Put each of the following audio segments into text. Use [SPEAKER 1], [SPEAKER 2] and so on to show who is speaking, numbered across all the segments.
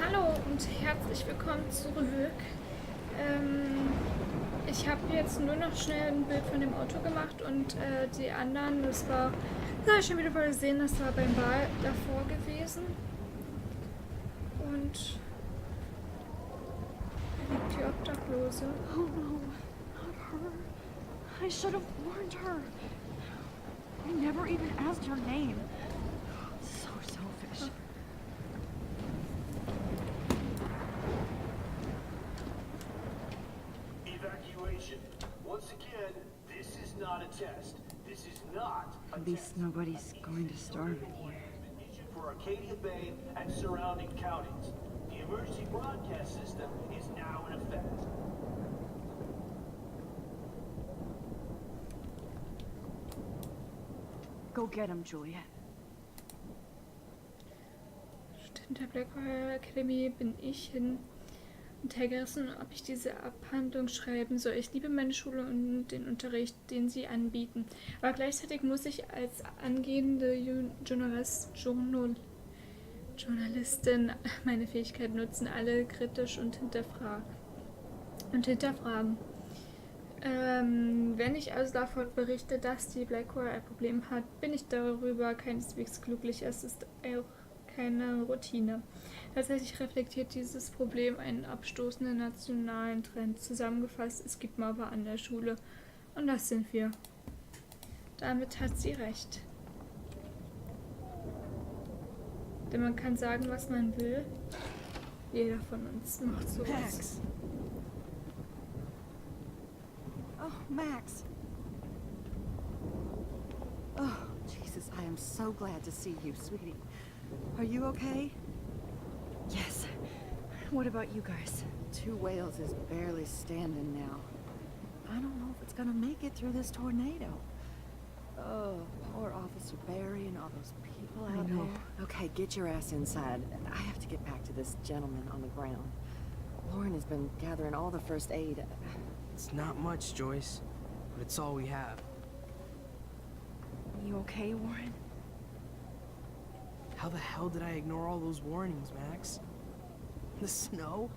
[SPEAKER 1] Hallo und herzlich willkommen zurück. Ich habe jetzt nur noch schnell ein Bild von dem Auto gemacht und die anderen, das habe ich schon wieder gesehen, das war beim Wahl davor gewesen. Und da liegt die Obdachlose.
[SPEAKER 2] Oh no, not her. I should have warned her. I never even asked her name. So selfish.
[SPEAKER 3] Evacuation. Once again, this is not a test. This is not a
[SPEAKER 2] At least
[SPEAKER 3] test.
[SPEAKER 2] nobody's going to starve in here.
[SPEAKER 3] Mission for Arcadia Bay and surrounding counties. The emergency broadcast system is now in effect.
[SPEAKER 2] Go get him, Juliet.
[SPEAKER 1] In der Blackwell Academy bin ich hin und hergerissen, ob ich diese Abhandlung schreiben soll. Ich liebe meine Schule und den Unterricht, den sie anbieten. Aber gleichzeitig muss ich als angehende Journalistin meine Fähigkeit nutzen, alle kritisch und hinterfragen. Wenn ich also davon berichte, dass die Blackwell ein Problem hat, bin ich darüber keineswegs glücklich. Es ist auch keine Routine. Tatsächlich reflektiert dieses Problem einen abstoßenden nationalen Trend. Zusammengefasst, es gibt Mobber an der Schule. Und das sind wir. Damit hat sie recht. Denn man kann sagen, was man will. Jeder von uns macht sowas.
[SPEAKER 4] Max. Oh, Max. Oh, Jesus, I am so glad to see you, sweetie. Are you okay?
[SPEAKER 2] Yes. What about you guys?
[SPEAKER 4] Two Whales is barely standing now. I don't know if it's gonna make it through this tornado. Oh, poor Officer Barry and all those people out
[SPEAKER 2] know.
[SPEAKER 4] there. Okay, get your ass inside. I have to get back to this gentleman on the ground. Lauren has been gathering all the first aid.
[SPEAKER 5] It's not much, Joyce, but it's all we have.
[SPEAKER 2] You okay, Warren?
[SPEAKER 5] How the hell did I ignore all those warnings, Max? The snow?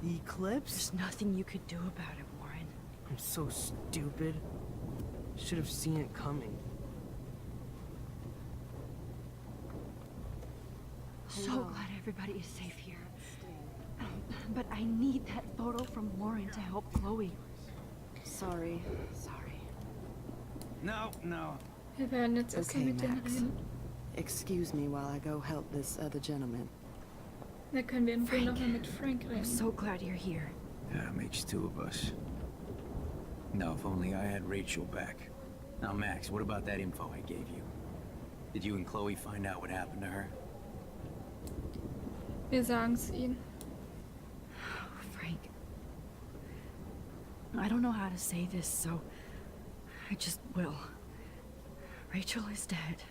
[SPEAKER 5] The eclipse?
[SPEAKER 2] There's nothing you could do about it, Warren.
[SPEAKER 5] I'm so stupid. Should have seen it coming.
[SPEAKER 2] So
[SPEAKER 4] Hello.
[SPEAKER 2] glad everybody is safe here. But I need that photo from Lauren to help Chloe.
[SPEAKER 4] Sorry.
[SPEAKER 5] No.
[SPEAKER 1] Wir werden jetzt erstmal
[SPEAKER 4] Okay,
[SPEAKER 1] mit denen
[SPEAKER 4] Max.
[SPEAKER 1] reden.
[SPEAKER 4] Excuse me while I go help this other gentleman.
[SPEAKER 1] Da können wir in Ruhe
[SPEAKER 2] Frank.
[SPEAKER 1] nochmal mit Frank
[SPEAKER 2] I'm
[SPEAKER 1] reden.
[SPEAKER 2] so glad you're here.
[SPEAKER 6] Yeah, makes two of us. Now, if only I had Rachel back. Now, Max, what about that info I gave you? Did you and Chloe find out what happened to her?
[SPEAKER 1] Wir sagen es ihnen.
[SPEAKER 2] Frank. I don't know how to say this, so I just will. Rachel is dead.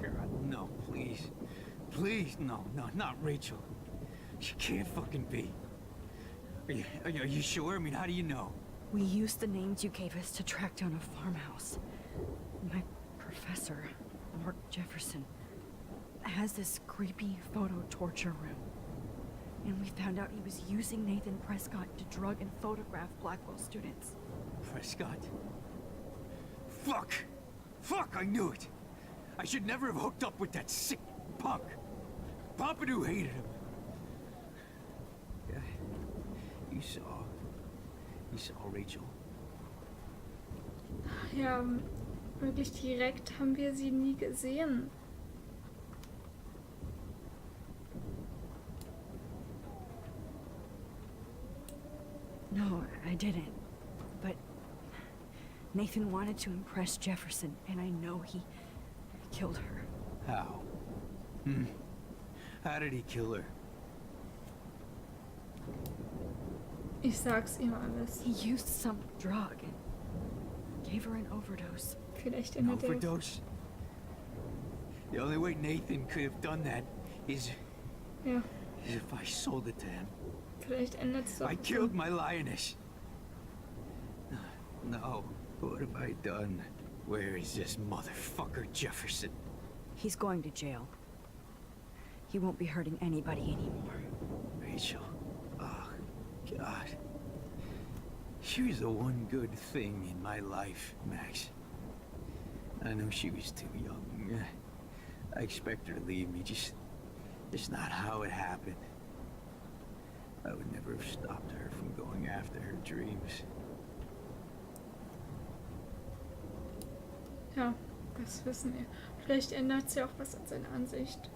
[SPEAKER 6] God, no, please. Please, no, not Rachel. She can't fucking be. Are you sure? I mean, how do you know?
[SPEAKER 2] We used the names you gave us to track down a farmhouse. My professor, Mark Jefferson, has this creepy photo torture room. And we found out he was using Nathan Prescott to drug and photograph Blackwell students.
[SPEAKER 6] Prescott? Fuck, I knew it! I should never have hooked up with that sick punk. Pompidou hated him. Yeah, you saw Rachel.
[SPEAKER 1] Ja, wirklich direkt haben wir sie nie gesehen.
[SPEAKER 2] No, I didn't. But Nathan wanted to impress Jefferson, and I know he killed her.
[SPEAKER 6] How? How did he kill her?
[SPEAKER 1] Ich sag's ihm alles.
[SPEAKER 2] He used some drug and gave her an overdose.
[SPEAKER 1] Vielleicht
[SPEAKER 6] An
[SPEAKER 1] endet er.
[SPEAKER 6] overdose? The only way Nathan could have done that is
[SPEAKER 1] Ja,
[SPEAKER 6] if I sold it to him.
[SPEAKER 1] vielleicht endet es doch.
[SPEAKER 6] I killed my lioness. No, what have I done? Where is this motherfucker Jefferson?
[SPEAKER 2] He's going to jail. He won't be hurting anybody anymore.
[SPEAKER 6] Rachel. Oh, God. She was the one good thing in my life, Max. I know she was too young. I expect her to leave me, just not how it happened. I would never have stopped her from going after her dreams.
[SPEAKER 1] Ja, das wissen wir. Vielleicht ändert sie auch was an seiner Ansicht.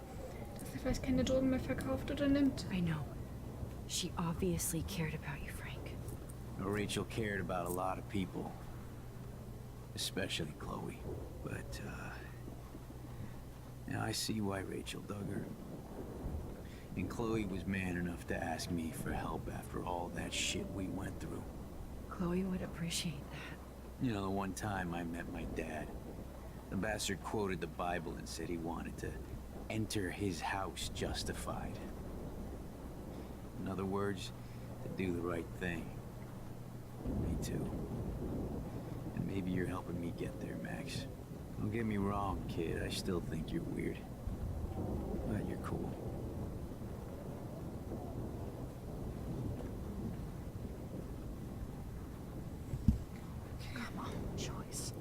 [SPEAKER 1] Dass er vielleicht keine Drogen mehr verkauft oder nimmt.
[SPEAKER 2] I know. She obviously cared about you, Frank.
[SPEAKER 6] Rachel cared about a lot of people. Especially Chloe. But, now I see why Rachel dug her. And Chloe was man enough to ask me for help after all that shit we went through.
[SPEAKER 2] Chloe would appreciate that.
[SPEAKER 6] You know, the one time I met my dad, the bastard quoted the Bible and said he wanted to enter his house justified. In other words, to do the right thing. Me too. And maybe you're helping me get there, Max. Don't get me wrong, kid. I still think you're weird. But you're cool.
[SPEAKER 4] Come on, Joyce.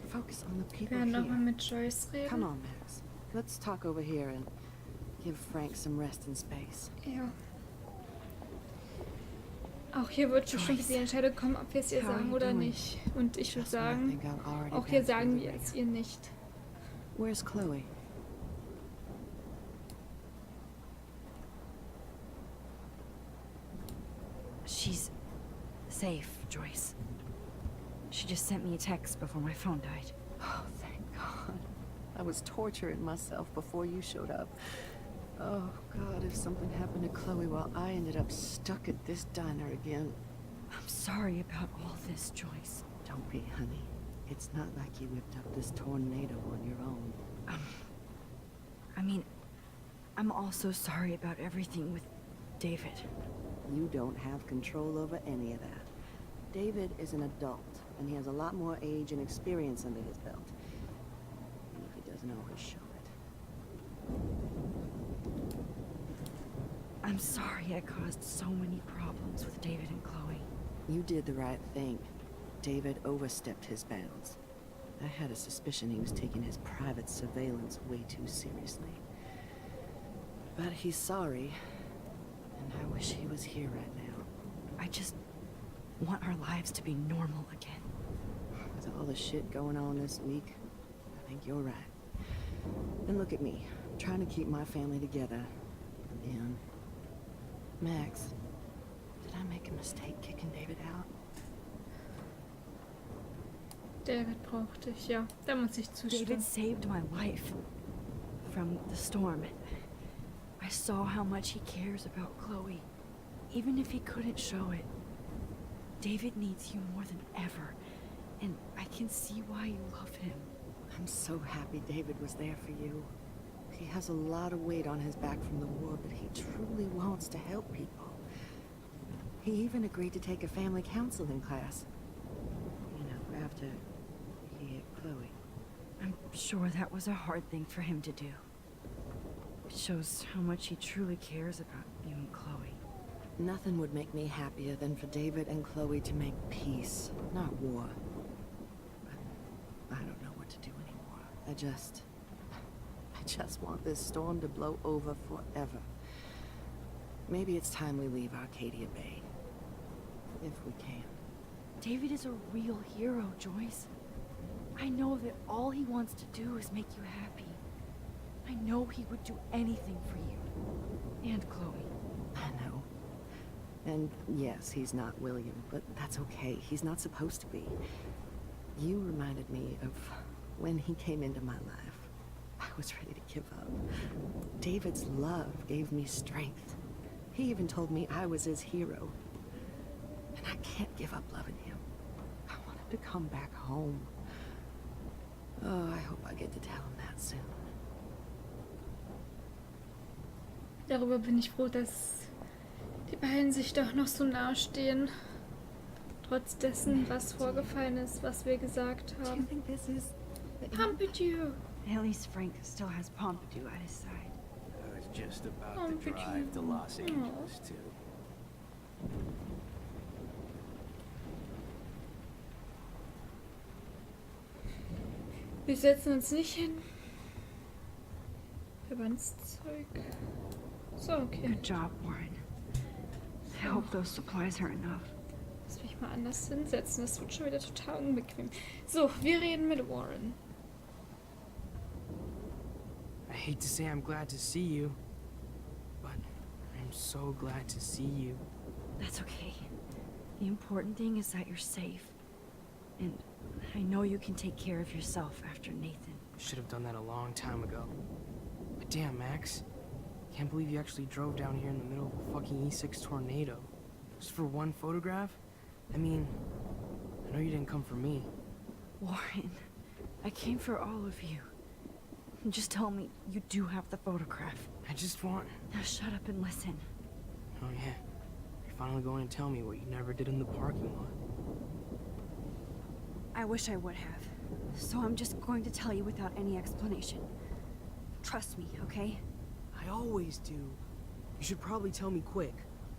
[SPEAKER 4] Focus on the
[SPEAKER 1] Wir
[SPEAKER 4] people
[SPEAKER 1] werden nochmal
[SPEAKER 4] here.
[SPEAKER 1] mit Joyce reden.
[SPEAKER 4] Come on, Max. Let's talk over here and give Frank some rest and space.
[SPEAKER 1] Ja. Auch hier wird bestimmt
[SPEAKER 2] Joyce,
[SPEAKER 1] die Entscheidung kommen, ob wir es ihr
[SPEAKER 2] how are
[SPEAKER 1] sagen
[SPEAKER 2] you
[SPEAKER 1] oder
[SPEAKER 2] doing?
[SPEAKER 1] nicht. Und ich würde
[SPEAKER 4] Trust me, I
[SPEAKER 1] sagen,
[SPEAKER 4] think I've already
[SPEAKER 1] auch hier
[SPEAKER 4] been
[SPEAKER 1] sagen
[SPEAKER 4] through
[SPEAKER 1] wir
[SPEAKER 4] the
[SPEAKER 1] es
[SPEAKER 4] ringer.
[SPEAKER 1] ihr nicht.
[SPEAKER 4] Where's Chloe?
[SPEAKER 2] She's safe, Joyce. She just sent me a text before my phone died.
[SPEAKER 4] Oh, thank God. I was torturing myself before you showed up. Oh, God, if something happened to Chloe while I ended up stuck at this diner again.
[SPEAKER 2] I'm sorry about all this, Joyce.
[SPEAKER 4] Don't be, honey. It's not like you whipped up this tornado on your own.
[SPEAKER 2] I mean, I'm also sorry about everything with David.
[SPEAKER 4] You don't have control over any of that. David is an adult, and he has a lot more age and experience under his belt. And if he doesn't always show it.
[SPEAKER 2] I'm sorry I caused so many problems with David and Chloe.
[SPEAKER 4] You did the right thing. David overstepped his bounds. I had a suspicion he was taking his private surveillance way too seriously. But he's sorry, and I wish he was here right now.
[SPEAKER 2] I just want our lives to be normal again.
[SPEAKER 4] With all the shit going on this week, I think you're right. And look at me, trying to keep my family together. And Max, did I make a mistake kicking David out?
[SPEAKER 1] David braucht dich, ja. Da muss ich zustimmen.
[SPEAKER 2] David saved my life from the storm. I saw how much he cares about Chloe, even if he couldn't show it. David needs you more than ever, and I can see why you love him.
[SPEAKER 4] I'm so happy David was there for you. He has a lot of weight on his back from the war, but he truly wants to help people. He even agreed to take a family counseling class. You know, after he hit Chloe.
[SPEAKER 2] I'm sure that was a hard thing for him to do. It shows how much he truly cares about you and Chloe.
[SPEAKER 4] Nothing would make me happier than for David and Chloe to make peace, not war. But I don't know what to do anymore. I just want this storm to blow over forever. Maybe it's time we leave Arcadia Bay. If we can.
[SPEAKER 2] David is a real hero, Joyce. I know that all he wants to do is make you happy. I know he would do anything for you. And Chloe.
[SPEAKER 4] I know. And yes, he's not William, but that's okay. He's not supposed to be. You reminded me of when he came into my life. I was ready to give up. David's love gave me strength. He even told me I was his hero. And I can't give up loving him. I want him to come back home. Oh, I hope I get to tell him that soon.
[SPEAKER 1] Darüber bin ich froh, dass die beiden sich doch noch so nahe stehen. Trotz dessen, was vorgefallen ist, was wir gesagt
[SPEAKER 4] Do you
[SPEAKER 1] haben.
[SPEAKER 4] think this is...
[SPEAKER 1] Pompidou!
[SPEAKER 2] At least Frank still has Pompidou at his side.
[SPEAKER 6] It's just about
[SPEAKER 1] Oh,
[SPEAKER 6] to drive to Los
[SPEAKER 1] Vicky.
[SPEAKER 6] Angeles, too.
[SPEAKER 1] Wir setzen uns nicht hin. Verbandszeug. So, okay.
[SPEAKER 2] Good job, Warren. I hope those supplies are enough.
[SPEAKER 1] Lass mich mal anders hinsetzen. Das wird schon wieder total unbequem. So, wir reden mit Warren.
[SPEAKER 5] I hate to say I'm glad to see you, but I'm so glad to see you.
[SPEAKER 2] That's okay. The important thing is that you're safe. And I know you can take care of yourself after Nathan.
[SPEAKER 5] Should have done that a long time ago. But damn, Max. Can't believe you actually drove down here in the middle of a fucking E6 tornado. Just for one photograph? I mean, I know you didn't come for me.
[SPEAKER 2] Warren, I came for all of you. Just tell me you do have the photograph.
[SPEAKER 5] I just want...
[SPEAKER 2] Now shut up and listen.
[SPEAKER 5] Oh yeah, you're finally going to tell me what you never did in the parking lot.
[SPEAKER 2] I wish I would have. So I'm just going to tell you without any explanation. Trust me, okay?
[SPEAKER 5] I always do. You should probably tell me quick.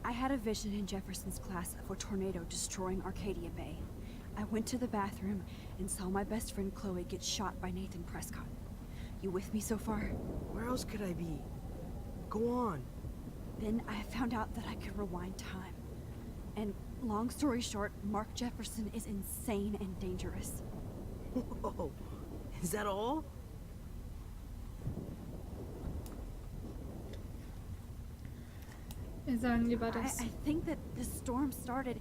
[SPEAKER 2] I had a vision in Jefferson's class of a tornado destroying Arcadia Bay. I went to the bathroom and saw my best friend Chloe get shot by Nathan Prescott. You with me so far?
[SPEAKER 5] Where else could I be? Go on.
[SPEAKER 2] Then I found out that I could rewind time. And long story short, Mark Jefferson is insane and dangerous.
[SPEAKER 5] Whoa, is that all?
[SPEAKER 1] Wir sagen lieber das.
[SPEAKER 2] I think that the storm started,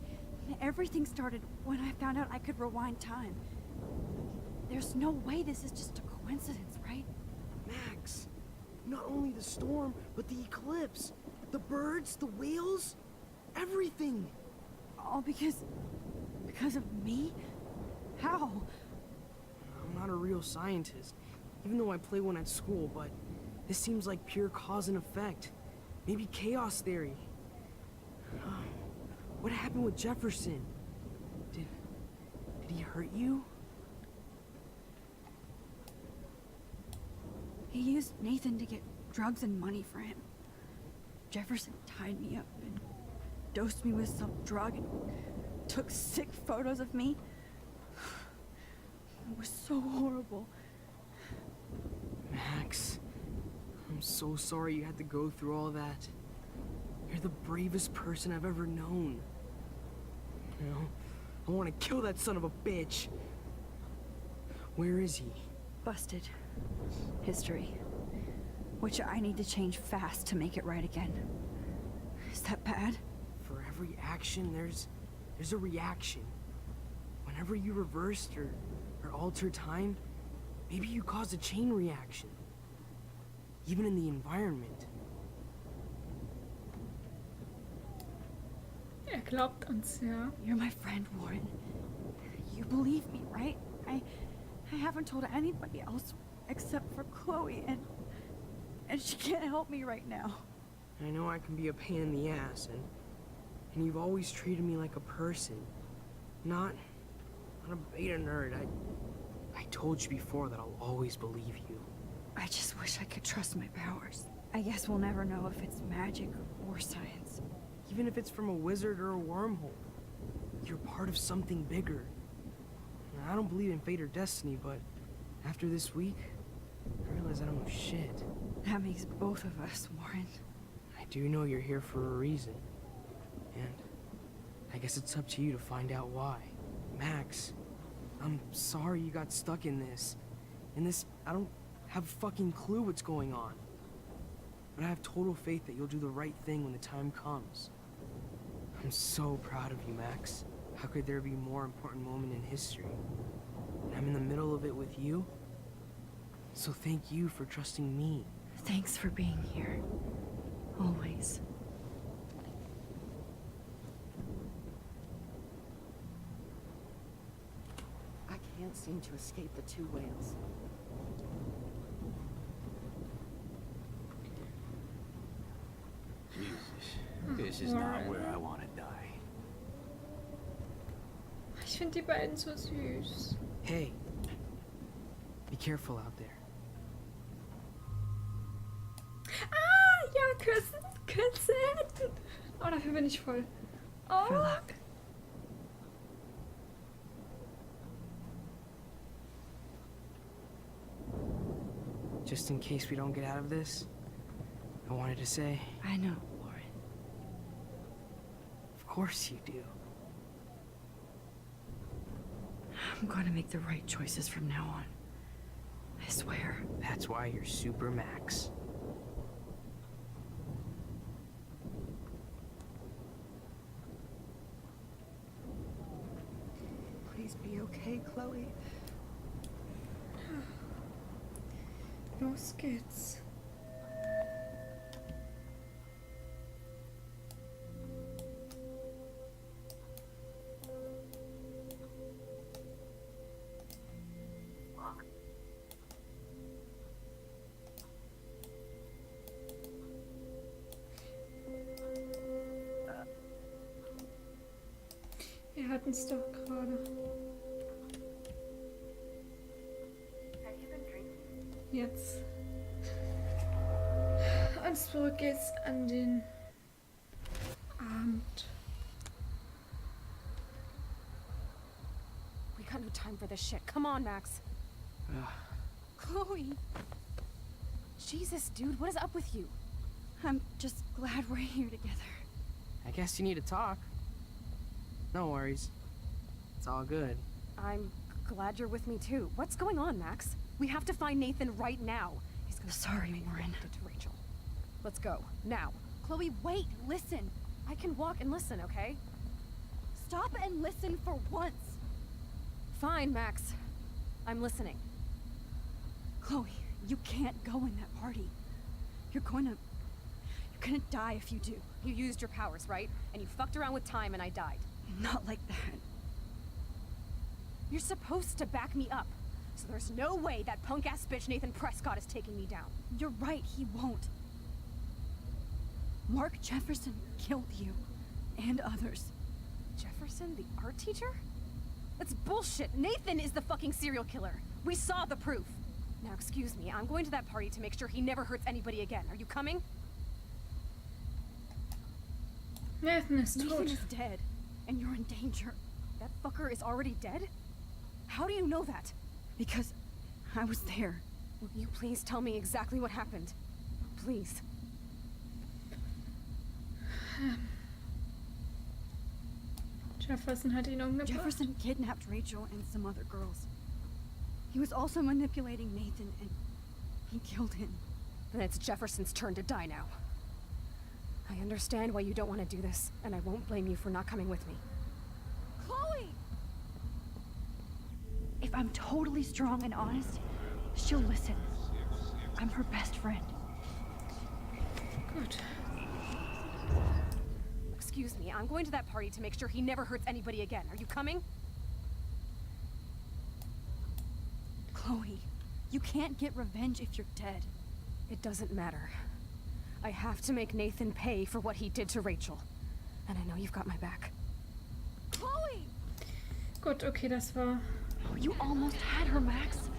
[SPEAKER 2] everything started when I found out I could rewind time. There's no way this is just a coincidence, right?
[SPEAKER 5] Max, not only the storm, but the eclipse. The birds, the whales, everything.
[SPEAKER 2] All because of me? How?
[SPEAKER 5] I'm not a real scientist, even though I play one at school, but this seems like pure cause and effect. Maybe chaos theory. What happened with Jefferson? Did he hurt you?
[SPEAKER 2] He used Nathan to get drugs and money for him. Jefferson tied me up and dosed me with some drug and took sick photos of me. It was so horrible.
[SPEAKER 5] Max, I'm so sorry you had to go through all that. You're the bravest person I've ever known. You know, I want to kill that son of a bitch. Where is he?
[SPEAKER 2] Busted. History. Which I need to change fast to make it right again. Is that bad?
[SPEAKER 5] For every action, there's a reaction. Whenever you reversed or alter time, maybe you caused a chain reaction. Even in the environment.
[SPEAKER 1] Glaubt uns, ja.
[SPEAKER 2] You're my friend, Warren. You believe me, right? I haven't told anybody else except for Chloe, and she can't help me right now.
[SPEAKER 5] I know I can be a pain in the ass, and you've always treated me like a person. Not a beta nerd. I told you before that I'll always believe you.
[SPEAKER 2] I just wish I could trust my powers. I guess we'll never know if it's magic or science.
[SPEAKER 5] Even if it's from a wizard or a wormhole, you're part of something bigger. I don't believe in fate or destiny, but after this week, I realize I don't know shit.
[SPEAKER 2] That makes both of us, Warren.
[SPEAKER 5] I do know you're here for a reason. And I guess it's up to you to find out why. Max, I'm sorry you got stuck in this. I don't have a fucking clue what's going on. But I have total faith that you'll do the right thing when the time comes. I'm so proud of you, Max. How could there be a more important moment in history? And I'm in the middle of it with you. So thank you for trusting me.
[SPEAKER 2] Thanks for being here. Always.
[SPEAKER 4] I can't seem to escape the two whales.
[SPEAKER 6] Jesus, this is not where I want to die.
[SPEAKER 1] Ich finde die beiden so süß.
[SPEAKER 5] Hey, be careful out there.
[SPEAKER 1] Ah, Küssen, küssen. Oh, dafür bin ich voll. Oh.
[SPEAKER 2] For luck.
[SPEAKER 5] Just in case we don't get out of this, I wanted to say,
[SPEAKER 2] I know, Warren.
[SPEAKER 5] of course you do.
[SPEAKER 2] I'm going to make the right choices from now on. I swear.
[SPEAKER 5] That's why you're Super Max.
[SPEAKER 4] Please be okay, Chloe.
[SPEAKER 1] Los geht's. Wir hatten es doch gerade. Jetzt. Und zurück geht's an den Abend.
[SPEAKER 7] We got no time for this shit. Come on, Max. Chloe. Jesus, dude, what is up with you?
[SPEAKER 2] I'm just glad we're here together.
[SPEAKER 5] I guess you need to talk. No worries. It's all good.
[SPEAKER 7] I'm glad you're with me too. What's going on, Max? We have to find Nathan right now. He's gonna
[SPEAKER 2] Sorry, Warren.
[SPEAKER 7] to Rachel. Let's go now. Chloe, wait, listen. I can walk and listen, okay? Stop and listen for once. Fine, Max. I'm listening.
[SPEAKER 2] Chloe, you can't go in that party. You're gonna die if you do.
[SPEAKER 7] You used your powers, right? And you fucked around with time and I died.
[SPEAKER 2] Not like that.
[SPEAKER 7] You're supposed to back me up. So there's no way that punk-ass bitch Nathan Prescott is taking me down.
[SPEAKER 2] You're right, he won't. Mark Jefferson killed you. And others.
[SPEAKER 7] Jefferson, the art teacher? That's bullshit. Nathan is the fucking serial killer. We saw the proof. Now, excuse me, I'm going to that party to make sure he never hurts anybody again. Are you coming?
[SPEAKER 1] Nathan ist
[SPEAKER 2] Nathan
[SPEAKER 1] tot.
[SPEAKER 2] is dead. And you're in danger.
[SPEAKER 7] That fucker is already dead? How do you know that?
[SPEAKER 2] Because I was there.
[SPEAKER 7] Will you please tell me exactly what happened? Please.
[SPEAKER 1] Jefferson hat ihn umgebracht.
[SPEAKER 2] Jefferson kidnapped Rachel and some other girls. He was also manipulating Nathan and he killed him.
[SPEAKER 7] Then it's Jefferson's turn to die now. I understand why you don't want to do this, and I won't blame you for not coming with me. Chloe!
[SPEAKER 2] If I'm totally strong and honest, she'll listen. I'm her best friend.
[SPEAKER 1] Gut.
[SPEAKER 7] Excuse me, I'm going to that party to make sure he never hurts anybody again. Are you coming?
[SPEAKER 2] Chloe, you can't get revenge if you're dead.
[SPEAKER 7] It doesn't matter. I have to make Nathan pay for what he did to Rachel. And I know you've got my back. Chloe!
[SPEAKER 1] Gut, okay, das war...
[SPEAKER 2] Oh, you almost had her, Max.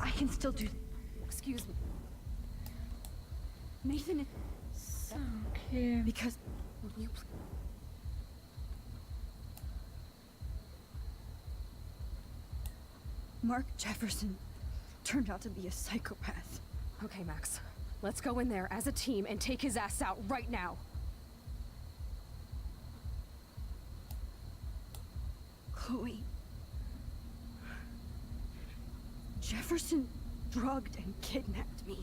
[SPEAKER 2] I can still do...
[SPEAKER 7] Excuse me.
[SPEAKER 2] Nathan is...
[SPEAKER 1] So, okay.
[SPEAKER 2] Because...
[SPEAKER 7] Will you please...
[SPEAKER 2] Mark Jefferson turned out to be a psychopath.
[SPEAKER 7] Okay, Max. Let's go in there as a team and take his ass out right now.
[SPEAKER 2] Chloe. Jefferson drugged and kidnapped me.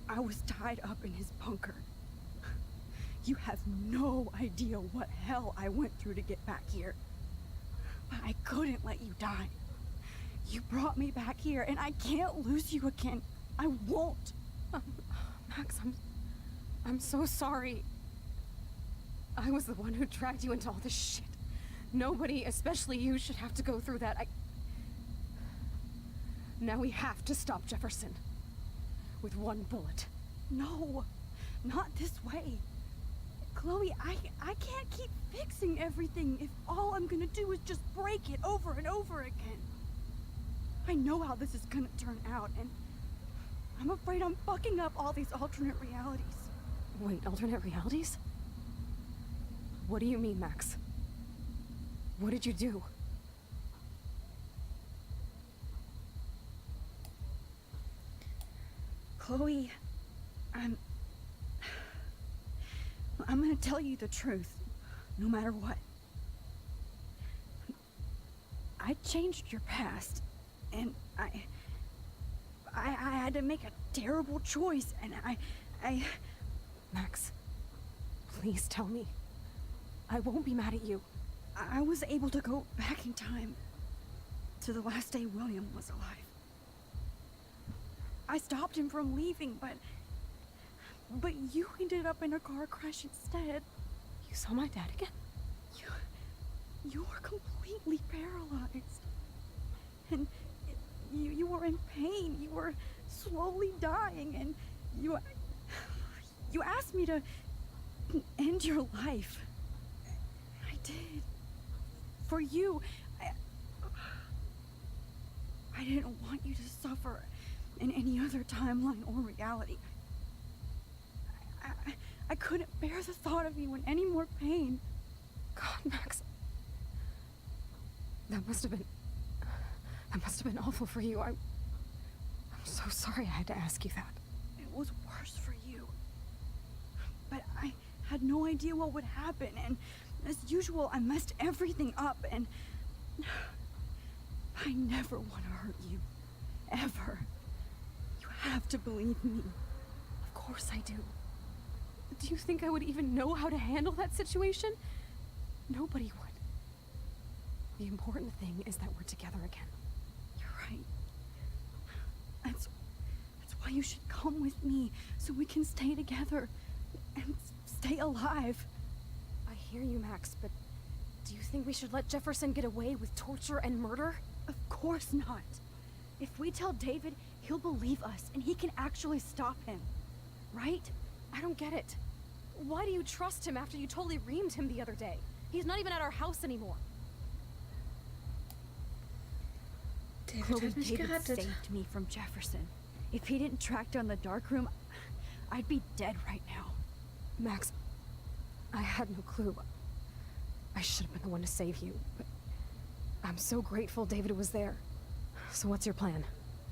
[SPEAKER 2] I was tied up in his bunker. You have no idea what hell I went through to get back here. But I couldn't let you die. You brought me back here, and I can't lose you again. I won't.
[SPEAKER 7] Max, I'm so sorry. I was the one who dragged you into all this shit. Nobody, especially you, should have to go through that. Now we have to stop Jefferson. With one bullet.
[SPEAKER 2] No, not this way. Chloe, I can't keep fixing everything if all I'm gonna do is just break it over and over again. I know how this is gonna turn out, and I'm afraid I'm fucking up all these alternate realities.
[SPEAKER 7] Wait, alternate realities? What do you mean, Max? What did you do?
[SPEAKER 2] Chloe, I'm gonna tell you the truth, no matter what. I changed your past, and I had to make a terrible choice, and I...
[SPEAKER 7] Max, please tell me. I won't be mad at you.
[SPEAKER 2] I was able to go back in time to the last day William was alive. I stopped him from leaving, but you ended up in a car crash instead.
[SPEAKER 7] You saw my dad again?
[SPEAKER 2] You were completely paralyzed. And you were in pain. You were slowly dying, and you asked me to end your life. I did. For you. I didn't want you to suffer in any other timeline or reality. I couldn't bear the thought of you in any more pain.
[SPEAKER 7] God, Max. That must have been awful for you. I'm so sorry I had to ask you that.
[SPEAKER 2] It was worse for you. But I had no idea what would happen, and as usual, I messed everything up, and I never want to hurt you. Ever. You have to believe me.
[SPEAKER 7] Of course I do. Do you think I would even know how to handle that situation? Nobody would. The important thing is that we're together again.
[SPEAKER 2] You're right. That's why you should come with me, so we can stay together and stay alive.
[SPEAKER 7] I hear you, Max, but do you think we should let Jefferson get away with torture and murder?
[SPEAKER 2] Of course not. If we tell David, he'll believe us, and he can actually stop him. Right?
[SPEAKER 7] I don't get it. Why do you trust him after you totally reamed him the other day? He's not even at our house anymore.
[SPEAKER 1] David
[SPEAKER 2] Chloe,
[SPEAKER 1] hat mich
[SPEAKER 2] David
[SPEAKER 1] gerettet.
[SPEAKER 2] saved me from Jefferson. If he didn't track down the dark room, I'd be dead right now.
[SPEAKER 7] Max, I had no clue. I should have been the one to save you, but I'm so grateful David was there. So what's your plan?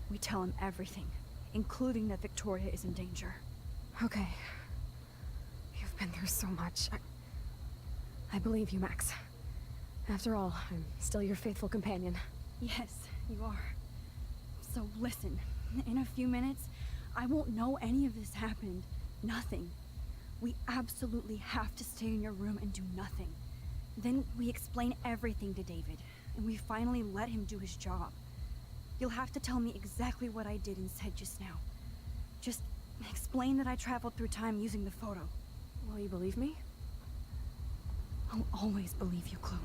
[SPEAKER 2] We tell him everything, including that Victoria is in danger.
[SPEAKER 7] Okay. You've been through so much. I believe you, Max. After all, I'm still your faithful companion.
[SPEAKER 2] Yes, you are. So listen, in a few minutes, I won't know any of this happened. Nothing. We absolutely have to stay in your room and do nothing. Then we explain everything to David, and we finally let him do his job. You'll have to tell me exactly what I did and said just now. Just explain that I traveled through time using the photo.
[SPEAKER 7] Will you believe me?
[SPEAKER 2] I'll always believe you, Chloe.